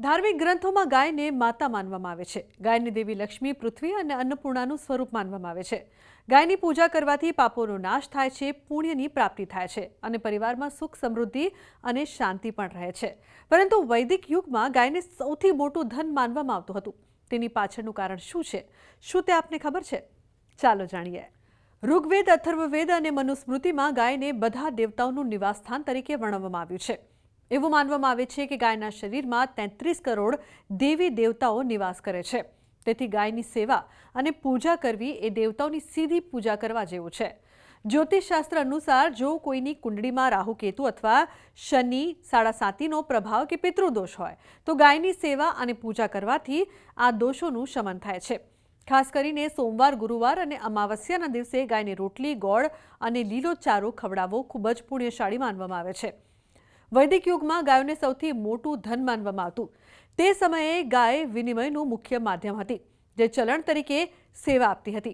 ધાર્મિક ગ્રંથોમાં ગાયને માતા માનવામાં આવે છે। ગાયની દેવી લક્ષ્મી, પૃથ્વી અને અન્નપૂર્ણાનું સ્વરૂપ માનવામાં આવે છે। ગાયની પૂજા કરવાથી પાપોનો નાશ થાય છે, પુણ્યની પ્રાપ્તિ થાય છે અને પરિવારમાં સુખ, સમૃદ્ધિ અને શાંતિ પણ રહે છે। પરંતુ વૈદિક યુગમાં ગાયને સૌથી મોટું ધન માનવામાં આવતું હતું। તેની પાછળનું કારણ શું છે? શું તે આપને ખબર છે? ચાલો જાણીએ। ઋગ્વેદ, અથર્વવેદ અને મનુસ્મૃતિમાં ગાયને બધા દેવતાઓનું નિવાસસ્થાન તરીકે વર્ણવવામાં આવ્યું છે। એવું માનવામાં આવે છે કે ગાયના શરીરમાં 33 કરોડ દેવી દેવતાઓ નિવાસ કરે છે। તેથી ગાયની સેવા અને પૂજા કરવી એ દેવતાઓની સીધી પૂજા કરવા જેવું છે। જ્યોતિષશાસ્ત્ર અનુસાર જો કોઈની કુંડળીમાં રાહુ, કેતુ અથવા શનિ, સાડાસાતીનો પ્રભાવ કે પિતૃદોષ હોય તો ગાયની સેવા અને પૂજા કરવાથી આ દોષોનું શમન થાય છે। ખાસ કરીને સોમવાર, ગુરુવાર અને અમાવસ્યાના દિવસે ગાયની રોટલી, ગોળ અને લીલો ચારો ખવડાવવો ખૂબ જ પુણ્યશાળી માનવામાં આવે છે। વૈદિક યુગમાં ગાયોને સૌથી મોટું ધન માનવામાં આવતું। તે સમયે ગાય વિનિમયનું મુખ્ય માધ્યમ હતી, જે ચલણ તરીકે સેવા આપતી હતી।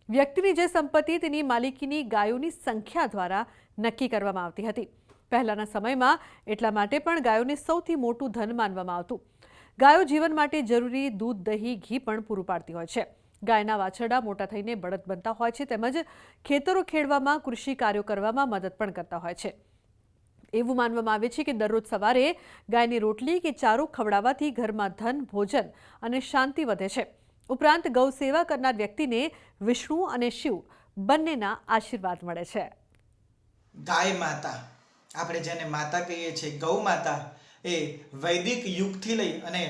વ્યક્તિની જે સંપત્તિ તેની માલિકીની ગાયોની સંખ્યા દ્વારા નક્કી કરવામાં આવતી હતી। પહેલાના સમયમાં એટલા માટે પણ ગાયોને સૌથી મોટું ધન માનવામાં આવતું। ગાયો જીવન માટે જરૂરી દૂધ, દહીં, ઘી પણ પૂરું પાડતી હોય છે। ગાયના વાછરડા મોટા થઈને બળદ બનતા હોય છે, તેમજ ખેતરો ખેડવામાં, કૃષિ કાર્યો કરવામાં મદદ પણ કરતા હોય છે। એવું માનવામાં આવે છે કે દરરોજ સવારે ગાયની રોટલી કે ચારો ખવડાવવાથી ઘરમાં ધન, ભોજન અને શાંતિ વધે છે। ઉપરાંત ગૌ સેવા કરનાર વ્યક્તિને વિષ્ણુ અને શિવ બંનેના આશીર્વાદ મળે છે। ગાય માતા, આપણે જેને માતા કહીએ છીએ, ગૌ માતા એ વૈદિક યુગથી લઈ અને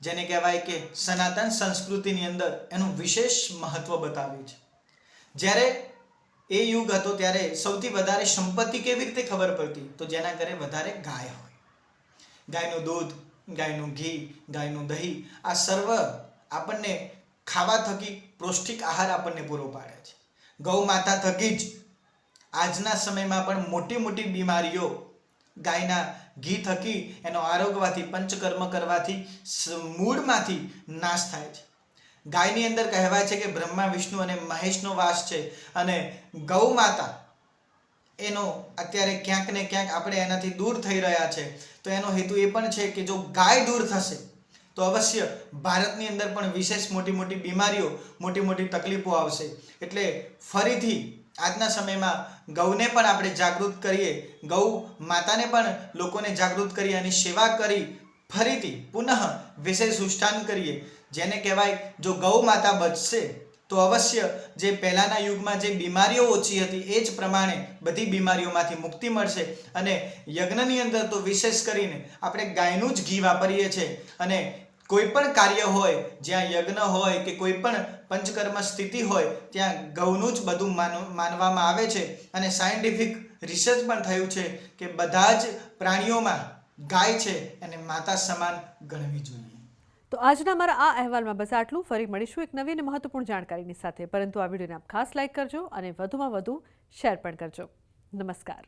જેને કહેવાય કે સનાતન સંસ્કૃતિની અંદર એનું વિશેષ મહત્વ બતાવ્યું છે। જ્યારે એ યુગ હતો ત્યારે સૌથી વધારે સંપત્તિ કેવી રીતે ખબર પડતી? તો જેના ઘરે વધારે ગાય હોય। ગાયનું દૂધ, ગાયનું ઘી, ગાયનું દહીં, આ સર્વ આપણને ખાવા થકી પૌષ્ટિક આહાર આપણને પૂરો પાડે છે। ગૌ માતા થકી જ આજના સમયમાં પણ મોટી મોટી બીમારીઓ ગાયના ઘી થકી એનો આરોગવાથી, પંચકર્મ કરવાથી મૂળમાંથી નાશ થાય છે। ગાયની અંદર કહેવાય છે કે બ્રહ્મા, વિષ્ણુ અને મહેશનો વાસ છે અને ગૌ માતા એનો અત્યારે ક્યાંક ને ક્યાંક આપણે એનાથી દૂર થઈ રહ્યા છે, તો એનો હેતુ એ પણ છે કે જો ગાય દૂર થશે તો અવશ્ય ભારતની અંદર પણ વિશેષ મોટી મોટી બીમારીઓ, મોટી મોટી તકલીફો આવશે। એટલે ફરીથી આજના સમયમાં ગૌને પણ આપણે જાગૃત કરીએ, ગૌ માતાને પણ લોકોને જાગૃત કરી અને સેવા કરી ફરીથી પુનઃ વિશેષ ઉત્થાન કરીએ। જેને કહેવાય જો ગૌ માતા બચશે તો અવશ્ય જે પહેલાના યુગમાં જે બીમારીઓ ઓછી હતી એ જ પ્રમાણે બધી બીમારીઓમાંથી મુક્તિ મળશે। અને યજ્ઞની અંદર તો વિશેષ કરીને આપણે ગાયનું જ ઘી વાપરીએ છીએ અને કોઈ પણ કાર્ય હોય, જ્યાં યજ્ઞ હોય કે કોઈ પણ પંચકર્મ સ્થિતિ હોય, ત્યાં ગૌનું જ બધું માનવામાં આવે છે। અને સાયન્ટિફિક રિસર્ચ પણ થયું છે કે બધા જ પ્રાણીઓમાં ગાય છે એને માતા સમાન ગણવી જોઈએ। તો આજના મારા આ અહેવાલમાં બસ આટલું। ફરી મળીશું એક નવી અને મહત્વપૂર્ણ જાણકારીની સાથે, પરંતુ આ વિડીયોને આપ ખાસ લાઇક કરજો અને વધુમાં વધુ શેર પણ કરજો। નમસ્કાર।